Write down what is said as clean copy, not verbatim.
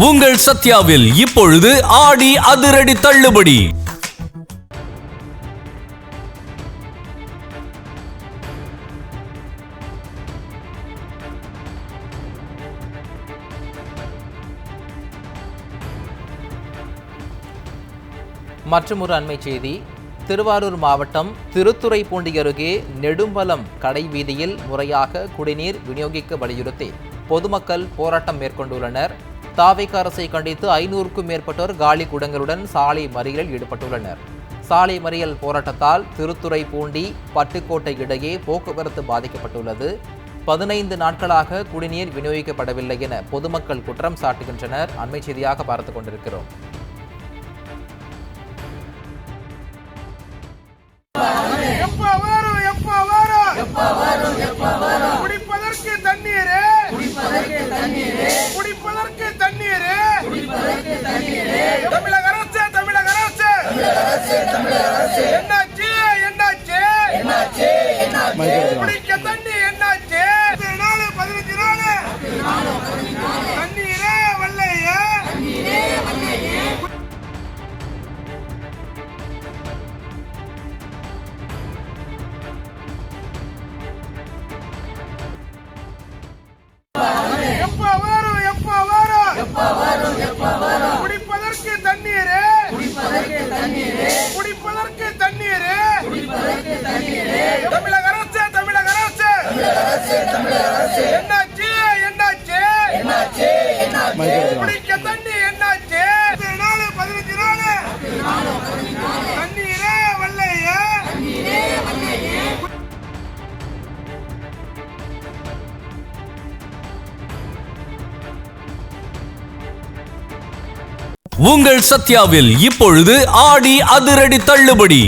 உங்கள் சத்யாவில் இப்பொழுது ஆடி அதிரடி தள்ளுபடி. மற்றொரு அண்மை செய்தி. திருவாரூர் மாவட்டம் திருத்துறைப்பூண்டி அருகே நெடும்பலம் கடை வீதியில் முறையாக குடிநீர் விநியோகிக்க வலியுறுத்தி பொதுமக்கள் போராட்டம் மேற்கொண்டுள்ளனர். தாவேகா அரசை கண்டித்து 500க்கும் மேற்பட்டோர் காலி குடங்களுடன் சாலை மறியலில் ஈடுபட்டுள்ளனர். சாலை மறியல் போராட்டத்தால் திருத்துறைப்பூண்டி பட்டுக்கோட்டை இடையே போக்குவரத்து பாதிக்கப்பட்டுள்ளது. 15 நாட்களாக குடிநீர் விநியோகிக்கப்படவில்லை என பொதுமக்கள் குற்றம் சாட்டுகின்றனர். அண்மை செய்தியாக பார்த்துக் கொண்டிருக்கிறோம். குடிப்பதற்கு தண்ணீரே, குடிப்பதற்கு தண்ணீரே, தமிழக அரசு, தமிழக அரசு, என்னாச்சு, என்னாச்சு, குடிக்க தண்ணி என்னாச்சு, 15 நாள் தண்ணீரே வல்லையே. குடிப்பதற்கு தண்ணீரே, குடிப்பதற்கு தண்ணீரே, தமிழக அரசு, தமிழக அரசு, என்னாச்சு, என்னாச்சு, குடிக்க தண்ணி என்னாச்சு, 15 நாள் தண்ணீரே வல்லையே. உங்கள் சத்யாவில் இப்பொழுது ஆடி அதிரடி தள்ளுபடி.